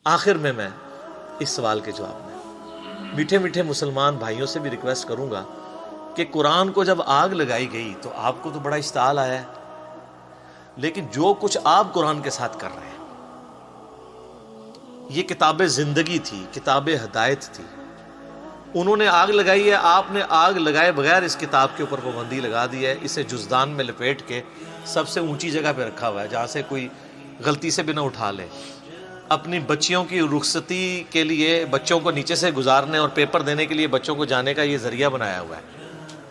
آخر میں اس سوال کے جواب میں میٹھے میٹھے مسلمان بھائیوں سے بھی ریکویسٹ کروں گا کہ قرآن کو جب آگ لگائی گئی تو آپ کو تو بڑا اشتعال آیا ہے، لیکن جو کچھ آپ قرآن کے ساتھ کر رہے ہیں، یہ کتاب زندگی تھی، کتاب ہدایت تھی، انہوں نے آگ لگائی ہے، آپ نے آگ لگائے بغیر اس کتاب کے اوپر پابندی لگا دی ہے، اسے جزدان میں لپیٹ کے سب سے اونچی جگہ پہ رکھا ہوا ہے جہاں سے کوئی غلطی سے بھی نہ اٹھا لے، اپنی بچیوں کی رخصتی کے لیے بچوں کو نیچے سے گزارنے اور پیپر دینے کے لیے بچوں کو جانے کا یہ ذریعہ بنایا ہوا ہے،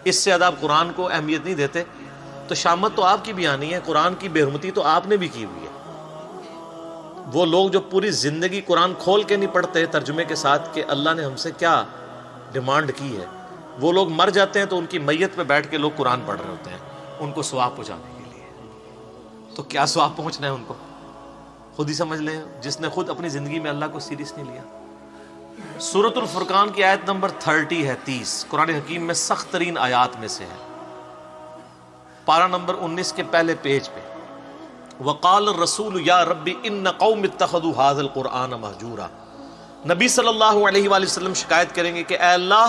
اس سے زیادہ آپ قرآن کو اہمیت نہیں دیتے، تو شامت تو آپ کی بھی آنی ہے، قرآن کی بے حرمتی تو آپ نے بھی کی ہوئی ہے۔ وہ لوگ جو پوری زندگی قرآن کھول کے نہیں پڑھتے ترجمے کے ساتھ کہ اللہ نے ہم سے کیا ڈیمانڈ کی ہے، وہ لوگ مر جاتے ہیں تو ان کی میت پہ بیٹھ کے لوگ قرآن پڑھ رہے ہوتے ہیں ان کو ثواب پہنچانے کے لیے، تو کیا ثواب پہنچنا ہے ان کو خود ہی سمجھ لیں، جس نے خود اپنی زندگی میں اللہ کو سیریس نہیں لیا۔ سورۃ الفرقان کی آیت نمبر 30 ہے، 30 قرآن حکیم میں سخت ترین آیات میں سے ہے، پارہ نمبر 19 کے پہلے پیج پہ، وقال الرسول یا رب ان قوم اتخذوا هذا القرآن مہجورا۔ نبی صلی اللہ علیہ وآلہ وسلم شکایت کریں گے کہ اے اللہ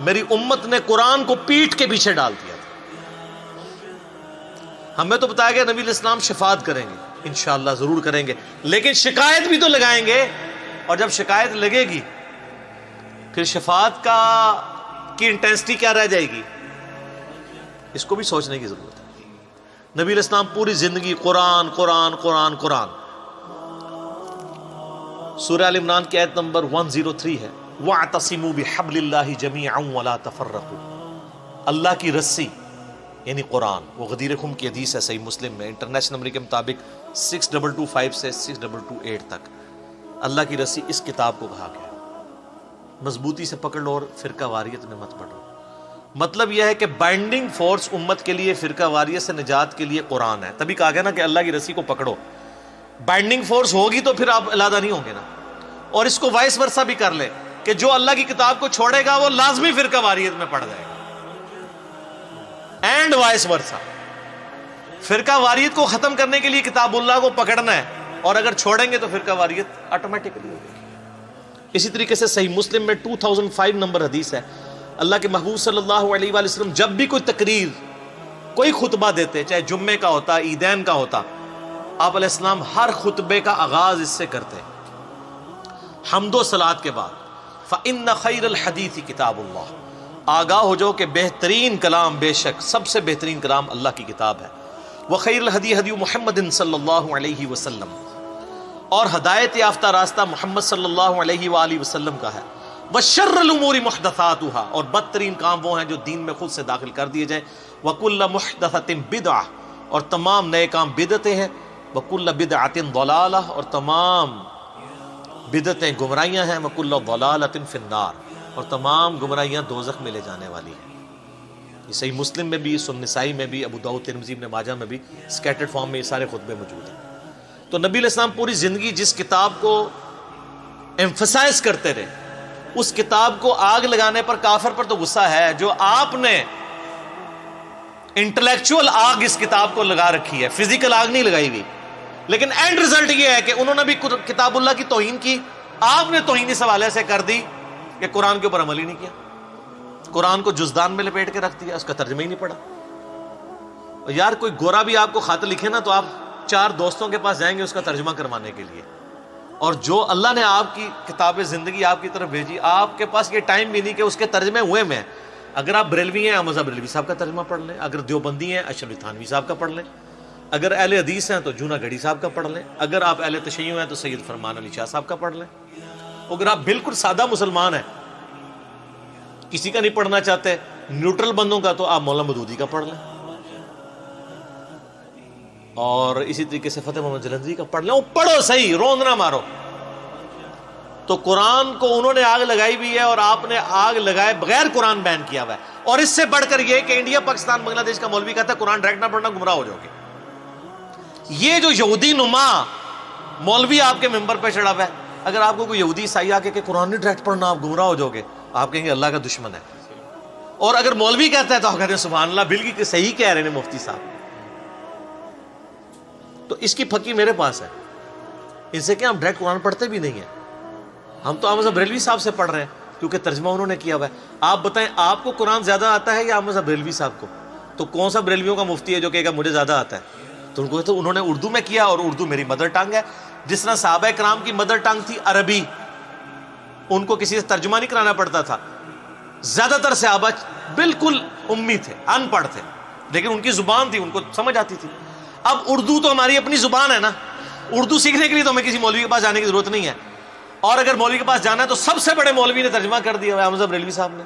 میری امت نے قرآن کو پیٹھ کے پیچھے ڈال دیا تھا۔ ہمیں تو بتایا گیا نبی علیہ السلام شفاعت کریں گے، انشاءاللہ ضرور کریں گے، لیکن شکایت بھی تو لگائیں گے، اور جب شکایت لگے گی پھر شفاعت کی انٹینسٹی کیا رہ جائے گی، اس کو بھی سوچنے کی ضرورت ہے۔ نبی علیہ السلام پوری زندگی قرآن قرآن قرآن قرآن۔ سورہ ال عمران کی آیت نمبر 103 ہے، وَاعْتَصِمُوا بِحَبْلِ اللَّهِ جَمِيعًا وَلَا تَفَرَّقُوا۔ اللہ کی رسی یعنی قرآن، وہ غدیر خم کی حدیث ہے صحیح مسلم میں، انٹرنیشنل نمبر کے مطابق 6225 سے 6228 تک، اللہ کی رسی اس کتاب کو کہا گیا، مضبوطی سے پکڑ لو اور فرقہ واریت میں مت بڑھو۔ مطلب یہ ہے کہ بائنڈنگ فورس امت کے لیے فرقہ واریت سے نجات کے لیے قرآن ہے، تبھی کہا گیا نا کہ اللہ کی رسی کو پکڑو، بائنڈنگ فورس ہوگی تو پھر آپ علیحدہ نہیں ہوں گے نا۔ اور اس کو وائس ورثہ بھی کر لے کہ جو اللہ کی کتاب کو چھوڑے گا وہ لازمی فرقہ واریت میں پڑ جائے گا، اینڈ وائس ورثہ۔ فرقہ واریت کو ختم کرنے کے لیے کتاب اللہ کو پکڑنا ہے، اور اگر چھوڑیں گے تو فرقہ واریت آٹومیٹکلی ہوگی۔ اسی طریقے سے صحیح مسلم میں 2005 نمبر حدیث ہے، اللہ کے محبوب صلی اللہ علیہ وآلہ وسلم جب بھی کوئی تقریر کوئی خطبہ دیتے، چاہے جمعے کا ہوتا عیدین کا ہوتا، آپ علیہ السلام ہر خطبے کا آغاز اس سے کرتے حمد و صلات کے بعد، فَإِنَّ خَيْرَ الْحَدِيثِ كِتَابُ اللَّهِ، آگاہ ہو جاؤ کہ بہترین کلام، بے شک سب سے بہترین کلام اللہ کی کتاب ہے، وَخَيْرُ الْهَدِي هَدِيُّ مُحَمَّدٍ صلی اللہ علیہ وسلم، اور ہدایت یافتہ راستہ محمد صلی اللہ علیہ وآلہ وسلم کا ہے، وَشَرَّ الْأُمُورِ مُحْدَثَاتُهَا، اور بدترین کام وہ ہیں جو دین میں خود سے داخل کر دیے جائیں، وَكُلَّ مُحْدَثَةٍ بِدْعَةٍ، اور تمام نئے کام بدعتیں ہیں، وَكُلَّ بِدْعَةٍ ضَلَالَةٍ، اور تمام بدعتیں گمراہیاں ہیں، وَكُلَّ ضَلَالَةٍ فِي النَّارِ، اور تمام گمراہیاں دوزخ میں لے جانے والی ہیں۔ یہ صحیح مسلم میں بھی، سنن نسائی میں بھی، ابو داؤد ترمذی ابن ماجہ میں بھی سکیٹرڈ فارم میں یہ سارے خطبے موجود ہیں۔ تو نبی علیہ السلام پوری زندگی جس کتاب کو ایمفسائز کرتے رہے، اس کتاب کو آگ لگانے پر کافر پر تو غصہ ہے، جو آپ نے انٹلیکچوئل آگ اس کتاب کو لگا رکھی ہے، فزیکل آگ نہیں لگائی ہوئی، لیکن اینڈ ریزلٹ یہ ہے کہ انہوں نے بھی کتاب اللہ کی توہین کی، آپ نے توہین اس حوالے سے کر دی کہ قرآن کے اوپر عمل ہی نہیں کیا، قرآن کو جزدان میں لپیٹ کے رکھ دیا، اس کا ترجمہ ہی نہیں پڑھا۔ اور یار کوئی گورا بھی آپ کو خط لکھے نا تو آپ 4 دوستوں کے پاس جائیں گے اس کا ترجمہ کروانے کے لیے، اور جو اللہ نے آپ کی کتاب زندگی آپ کی طرف بھیجی، آپ کے پاس یہ ٹائم بھی نہیں کہ اس کے ترجمے ہوئے میں، اگر آپ بریلوی ہیں حمزہ بریلوی صاحب کا ترجمہ پڑھ لیں، اگر دیوبندی ہیں اشرف علی تھانوی صاحب کا پڑھ لیں، اگر اہل حدیث ہیں تو جونا گڑھی صاحب کا پڑھ لیں، اگر آپ اہل تشیع ہیں تو سید فرمان علی شاہ صاحب کا پڑھ لیں، اگر آپ بالکل سادہ مسلمان ہیں کسی کا نہیں پڑھنا چاہتے نیوٹرل بندوں کا، تو آپ مولانا مودودی کا پڑھ لیں، اور اسی طریقے سے فتح محمد جلندری کا پڑھ لیں، وہ پڑھو صحیح، روند نہ مارو۔ تو قرآن کو انہوں نے آگ لگائی بھی ہے، اور آپ نے آگ لگائے بغیر قرآن بین کیا ہوا ہے، اور اس سے بڑھ کر یہ کہ انڈیا پاکستان بنگلہ دیش کا مولوی کہتا ہے قرآن ڈائریکٹ نہ پڑھنا گمراہ ہو جاؤ گے۔ یہ جو یہودی نما مولوی آپ کے ممبر پہ چڑھا ہوا ہے، اگر آپ کو کوئی یہودی عیسائی آ کے کہ قرآن نہیں ڈائریکٹ پڑھنا آپ گمراہ ہو جاؤ گے، آپ کہیں گے اللہ کا دشمن ہے، اور اگر مولوی کہتا ہے تو آپ کہتے ہیں سبحان اللہ بالکل صحیح کہہ رہے ہیں مفتی صاحب۔ تو اس کی پھکی میرے پاس ہے، ان سے کیا ہم ڈائریکٹ قرآن پڑھتے بھی نہیں ہیں, ہم تو احمد بریلوی صاحب سے پڑھ رہے ہیں کیونکہ ترجمہ انہوں نے کیا ہوا ہے. آپ بتائیں آپ کو قرآن زیادہ آتا ہے یا احمد بریلوی صاحب کو؟ تو کون سا بریلویوں کا مفتی ہے جو کہے گا مجھے زیادہ آتا ہے؟ تو ان کو تو انہوں نے اردو میں کیا, اور اردو میری مدر ٹنگ ہے. جس طرح صحابہ کرام کی مدر ٹنگ تھی عربی, ان کو کسی سے ترجمہ نہیں کرانا پڑتا تھا. زیادہ تر صحابہ بالکل امی تھے, ان پڑھ تھے, لیکن ان کی زبان تھی, ان کو سمجھ آتی تھی. اب اردو تو ہماری اپنی زبان ہے نا, اردو سیکھنے کے لیے تو ہمیں کسی مولوی کے پاس جانے کی ضرورت نہیں ہے. اور اگر مولوی کے پاس جانا ہے تو سب سے بڑے مولوی نے ترجمہ کر دیا ہے, احمد بریلوی صاحب نے.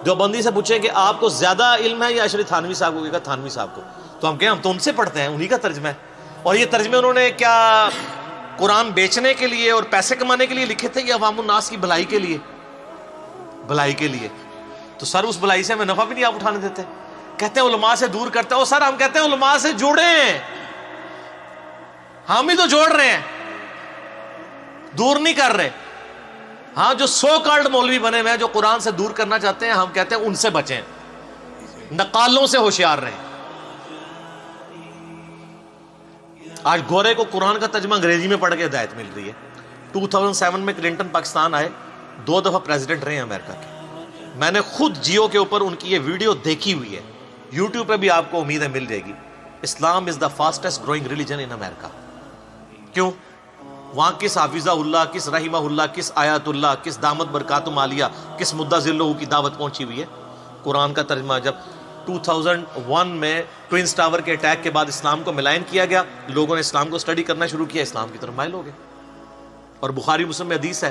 جو بندی سے پوچھیں کہ آپ کو زیادہ علم ہے یا اشرف تھانوی صاحب کو, کہا تھانوی صاحب کو. تو ہم کہیں ہم تو ان سے پڑھتے ہیں, انہی کا ترجمہ ہے. اور یہ ترجمے انہوں نے کیا قرآن بیچنے کے لیے اور پیسے کمانے کے لیے لکھے تھے یا عوام الناس کی بھلائی کے لیے؟ بھلائی کے لیے. تو سر اس بھلائی سے ہمیں نفع بھی نہیں آپ اٹھانے دیتے. کہتے ہیں علماء سے دور کرتے ہیں. اور سر ہم کہتے ہیں علماء سے جڑیں, ہم ہی تو جوڑ رہے ہیں, دور نہیں کر رہے. ہاں جو سو کالڈ مولوی بنے ہوئے ہیں جو قرآن سے دور کرنا چاہتے ہیں, ہم کہتے ہیں ان سے بچیں, نقالوں سے ہوشیار رہیں. آج گورے کو قرآن کا ترجمہ انگریزی میں پڑھ کے ہدایت مل رہی ہے. 2007 میں کلنٹن پاکستان آئے, 2 دفعہ پریزیڈنٹ رہے ہیں امریکہ کے. میں نے خود جیو کے اوپر ان کی یہ ویڈیو دیکھی ہوئی ہے, یوٹیوب پہ بھی آپ کو امید ہے مل جائے گی. اسلام از دا فاسٹسٹ گروئنگ ریلیجن ان امریکہ. کیوں؟ وہاں کس حافظہ اللہ, کس رحمہ اللہ, کس آیات اللہ, کس دامت برکاتم عالیہ, کس مدہ ذلہ کی دعوت پہنچی ہوئی ہے. قرآن کا ترجمہ جب 2001 میں ٹوئنس ٹاور کے اٹیک کے بعد اسلام کو ملائن کیا گیا, لوگوں نے اسلام کو اسٹڈی کرنا شروع کیا, اسلام کی طرف مائل ہو گئے. اور بخاری مسلم میں حدیث ہے,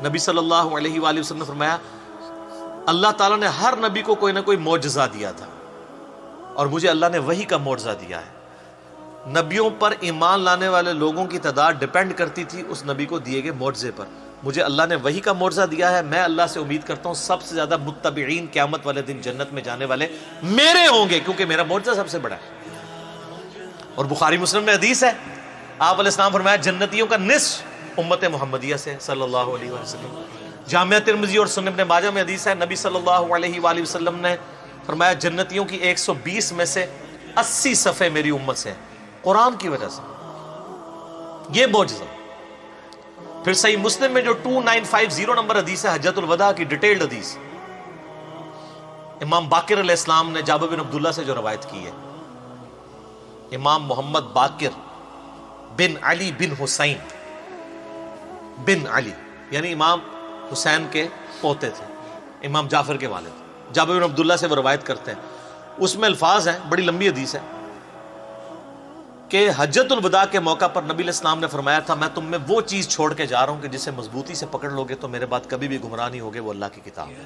نبی صلی اللہ علیہ وآلہ وسلم نے فرمایا اللہ تعالیٰ نے ہر نبی کو کوئی نہ کوئی معجزہ دیا تھا, اور مجھے اللہ نے وحی کا معجزہ دیا ہے. نبیوں پر ایمان لانے والے لوگوں کی تعداد ڈیپینڈ کرتی تھی اس نبی کو دیے گئے معجزے پر. مجھے اللہ نے وحی کا معجزہ دیا ہے, میں اللہ سے امید کرتا ہوں سب سے زیادہ متبعین قیامت والے دن جنت میں جانے والے میرے ہوں گے, کیونکہ میرا معجزہ سب سے بڑا ہے. اور بخاری مسلم میں حدیث ہے, آپ علیہ السلام فرمایا جنتیوں کا نصف امت محمدیہ سے صلی اللہ علیہ وسلم. جامعہ ترمذی اور سنن ابن ماجہ میں حدیث ہے, نبی صلی اللہ علیہ وآلہ وسلم نے فرمایا جنتیوں کی 120 میں سے 80 صفحے میری امت سے ہیں, قرآن کی وجہ سے. یہ معجزہ. پھر صحیح مسلم میں جو 2950 نمبر حدیث ہے, حجۃ الوداع کی ڈیٹیلڈ حدیث, امام باقر علیہ السلام نے جابر بن عبداللہ سے جو روایت کی ہے, امام محمد باقر بن علی بن حسین بن علی, یعنی امام حسین کے پوتے تھے, امام جعفر کے والد. جابر بن عبداللہ سے وہ روایت کرتے ہیں. اس میں الفاظ ہیں, بڑی لمبی حدیث ہے, کہ حجۃ الوداع کے موقع پر نبی علیہ السلام نے فرمایا تھا میں تم میں وہ چیز چھوڑ کے جا رہا ہوں کہ جسے مضبوطی سے پکڑ لوگے تو میرے بعد کبھی بھی گمراہ نہیں ہوگے, وہ اللہ کی کتاب ہے.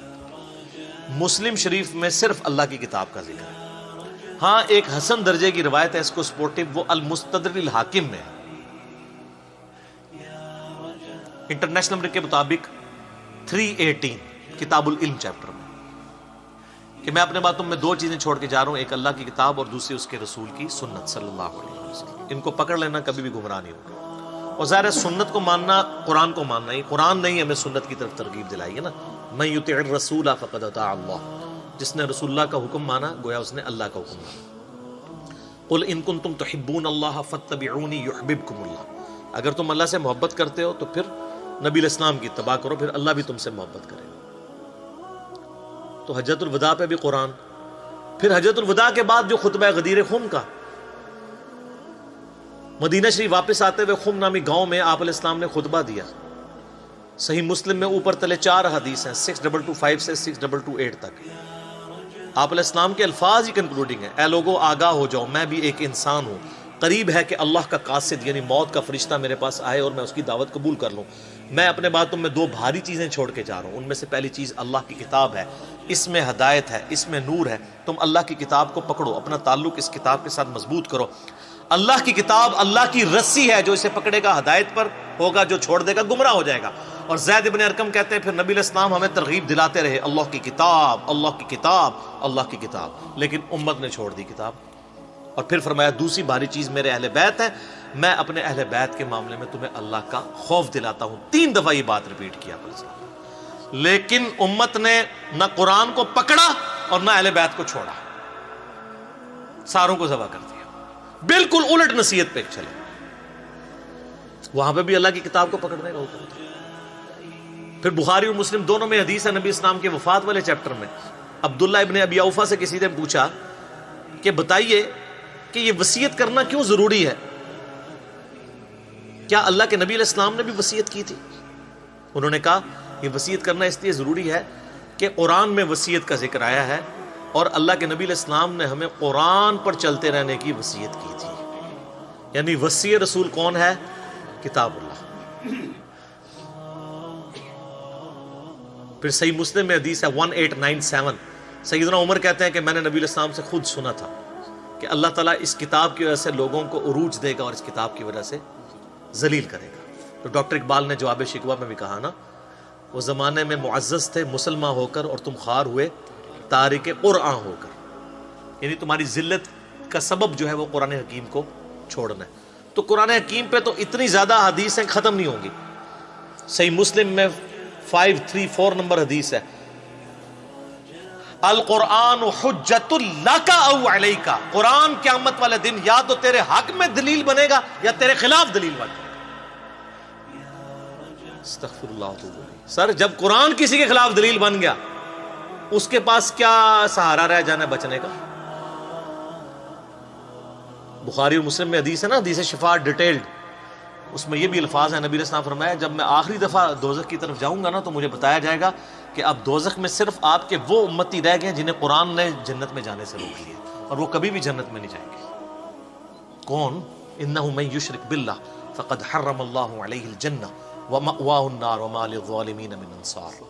مسلم شریف میں صرف اللہ کی کتاب کا ذکر ہے. ہاں ایک حسن درجے کی روایت ہے, اس کو سپورٹو, وہ المستدرک الحاکم میں ہے. انٹرنیشنل نمبر کے مطابق 318 کتاب العلم چیپٹر میں, کہ میں اپنے باتوں میں 2 چیزیں چھوڑ کے جا رہا ہوں, ایک اللہ کی کتاب اور دوسری اس کے رسول کی سنت صلی اللہ علیہ وسلم. ان کو پکڑ لینا کبھی بھی گمراہ نہیں ہوگا. اور ظاہر ہے سنت کو ماننا قرآن کو ماننا ہی, قرآن نہیں ہمیں سنت کی طرف ترغیب دلائی ہے نا. من یطع الرسول فقد اطاع اللہ, جس نے رسول اللہ کا حکم مانا گویا اس نے اللہ کا حکم مانا. قل ان کنتم تحبون اللہ فاتبعونی یحببکم اللہ, اگر تم اللہ سے محبت کرتے ہو تو پھر نبی علیہ السلام کی اتباع کرو, پھر اللہ بھی تم سے محبت کرے. تو حجۃ الوداع پہ بھی قرآن. پھر حجۃ الوداع کے بعد جو خطبہ غدیر خم کا, مدینہ شریف واپس آتے ہوئے خم نامی گاؤں میں آپ علیہ السلام نے خطبہ دیا. صحیح مسلم میں اوپر تلے 4 حدیث ہیں, 6225 سے 6228 تک. آپ علیہ السلام کے الفاظ ہی کنکلوڈنگ ہیں, اے لوگو آگاہ ہو جاؤ, میں بھی ایک انسان ہوں, قریب ہے کہ اللہ کا قاصد یعنی موت کا فرشتہ میرے پاس آئے اور میں اس کی دعوت قبول کر لوں. میں اپنے باتوں میں 2 بھاری چیزیں چھوڑ کے جا رہا ہوں. ان میں سے پہلی چیز اللہ کی کتاب ہے, اس میں ہدایت ہے, اس میں نور ہے. تم اللہ کی کتاب کو پکڑو, اپنا تعلق اس کتاب کے ساتھ مضبوط کرو. اللہ کی کتاب اللہ کی رسی ہے, جو اسے پکڑے گا ہدایت پر ہوگا, جو چھوڑ دے گا گمراہ ہو جائے گا. اور زید بن ارقم کہتے ہیں پھر نبی علیہ السلام ہمیں ترغیب دلاتے رہے, اللہ کی کتاب, اللہ کی کتاب, اللہ کی کتاب, لیکن امت نے چھوڑ دی کتاب. اور پھر فرمایا دوسری بھاری چیز میرے اہل بیت ہے, میں اپنے اہل بیت کے معاملے میں تمہیں اللہ کا خوف دلاتا ہوں. 3 دفعہ یہ بات ریپیٹ کیا. لیکن امت نے نہ قرآن کو پکڑا اور نہ اہل بیت کو چھوڑا, ساروں کو ذبح کر دیا, بالکل الٹ نصیحت پہ چلے. وہاں پہ بھی اللہ کی کتاب کو پکڑنے کا حکم تھا۔ پھر بخاری اور مسلم دونوں میں حدیث ہے نبی اسلام کے وفات والے چیپٹر میں عبداللہ ابن ابی اوفا سے کسی نے پوچھا کہ بتائیے کہ یہ وصیت کرنا کیوں ضروری ہے؟ کیا اللہ کے نبی علیہ السلام نے بھی وصیت کی تھی؟ انہوں نے کہا یہ وصیت کرنا اس لیے ضروری ہے کہ قرآن میں وصیت کا ذکر آیا ہے اور اللہ کے نبی علیہ السلام نے ہمیں قرآن پر چلتے رہنے کی وصیت کی تھی۔ یعنی وصی رسول کون ہے؟ کتاب اللہ۔ پھر صحیح مسلم میں حدیث ہے 1897، سیدنا عمر کہتے ہیں کہ میں نے نبی علیہ السلام سے خود سنا تھا کہ اللہ تعالیٰ اس کتاب کی وجہ سے لوگوں کو عروج دے گا اور اس کتاب کی وجہ سے ذلیل کرے گا۔ تو ڈاکٹر اقبال نے جواب شکوہ میں بھی کہا نا، وہ زمانے میں معزز تھے مسلمان ہو کر اور تم خوار ہوئے تارک قرآن ہو کر، یعنی تمہاری ذلت کا سبب جو ہے وہ قرآن حکیم کو چھوڑنا ہے۔ تو قرآن حکیم پہ تو اتنی زیادہ حدیثیں ختم نہیں ہوں گی۔ صحیح مسلم میں 534 نمبر حدیث ہے، القرآن حجت لک او علیک، قرآن قیامت والے دن یا تو تیرے حق میں دلیل بنے گا یا تیرے خلاف دلیل بنے گا۔ استغفر اللہ۔ سر جب قرآن کسی کے خلاف دلیل بن گیا اس کے پاس کیا سہارا رہ جانا بچنے کا؟ بخاری اور مسلم میں حدیث ہے نا، حدیث شفاعت ڈیٹیلڈ، اس میں یہ بھی الفاظ ہیں، نبی علیہ السلام فرمایا جب میں آخری دفعہ دوزخ کی طرف جاؤں گا نا تو مجھے بتایا جائے گا کہ اب دوزخ میں صرف آپ کے وہ امتی رہ گئے جنہیں قرآن نے جنت میں جانے سے روک لیا اور وہ کبھی بھی جنت میں نہیں جائیں گے۔ کون؟ انہ من یشرک باللہ فقد حرم اللہ علیہ الجنہ ومأواہ النار وما للظالمین من انصار۔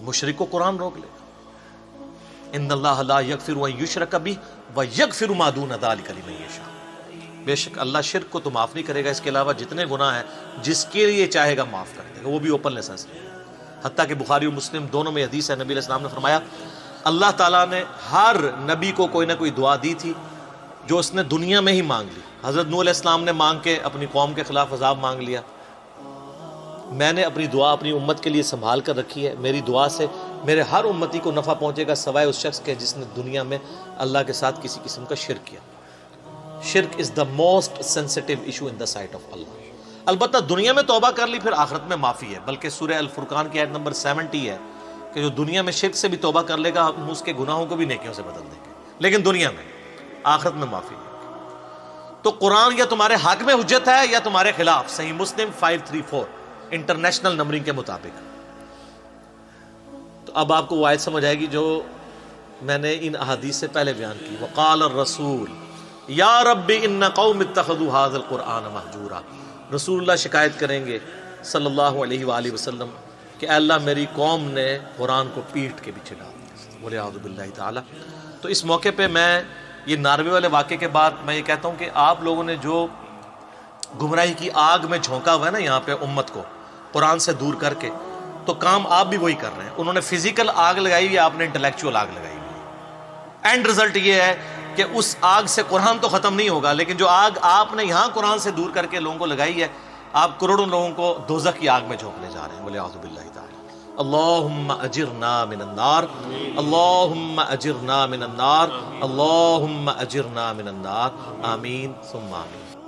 مشرک کو قرآن روک لے گا۔ ان اللہ لا یغفر ان یشرک بہ ویغفر ما دون ذلک لمن یشاء، بے شک اللہ شرک کو تو معاف نہیں کرے گا، اس کے علاوہ جتنے گناہ ہیں جس کے لیے چاہے گا معاف کر دے گا، وہ بھی اوپن لائسنس۔ حتیٰ کہ بخاری و مسلم دونوں میں حدیث ہے، نبی علیہ السلام نے فرمایا اللہ تعالیٰ نے ہر نبی کو کوئی نہ کوئی دعا دی تھی جو اس نے دنیا میں ہی مانگ لی۔ حضرت نوح علیہ السلام نے مانگ کے اپنی قوم کے خلاف عذاب مانگ لیا۔ میں نے اپنی دعا اپنی امت کے لیے سنبھال کر رکھی ہے، میری دعا سے میرے ہر امتی کو نفع پہنچے گا سوائے اس شخص کے جس نے دنیا میں اللہ کے ساتھ کسی قسم کا شرک کیا۔ شرک is the most sensitive issue in the sight of Allah. البتہ دنیا میں توبہ کر لی پھر آخرت میں معافی ہے، بلکہ سورہ الفرقان کی آیت نمبر 70 ہے کہ جو دنیا میں شرک سے بھی توبہ کر لے گا ہم اس کے گناہوں کو بھی نیکیوں سے بدل دیں گے، لیکن دنیا میں، آخرت میں معافی ہے۔ تو قرآن یا تمہارے حق میں حجت ہے یا تمہارے خلاف۔ صحیح مسلم 534 انٹرنیشنل نمبرنگ کے مطابق۔ تو اب آپ کو وہ آیت سمجھ آئے گی جو میں نے ان احادیث سے پہلے بیان کی، وقال الرسول یا رب ان قوم اتخذوا هذا القرآن مہجورا۔ رسول اللہ شکایت کریں گے صلی اللہ علیہ وآلہ وسلم کہ اے اللہ میری قوم نے قرآن کو پیٹھ کے پیچھے ڈال دیا، والعیاذ باللہ تعالی۔ تو اس موقع پہ میں یہ ناروے والے واقعے کے بعد میں یہ کہتا ہوں کہ آپ لوگوں نے جو گمراہی کی آگ میں جھونکا ہوا ہے نا یہاں پہ امت کو قرآن سے دور کر کے، تو کام آپ بھی وہی کر رہے ہیں۔ انہوں نے فزیکل آگ لگائی ہوئی ہے، آپ نے انٹلیکچوئل آگ لگائی ہوئی ہے۔ اینڈ رزلٹ یہ ہے کہ اس آگ سے قرآن تو ختم نہیں ہوگا، لیکن جو آگ آپ نے یہاں قرآن سے دور کر کے لوگوں کو لگائی ہے، آپ کروڑوں لوگوں کو دوزخ کی آگ میں جھونکنے جا رہے ہیں، والعیاذ باللہ تعالی۔ اللہم اجرنا من النار، اللہم اجرنا من النار، اللہم اجرنا من النار، آمین ثم آمین۔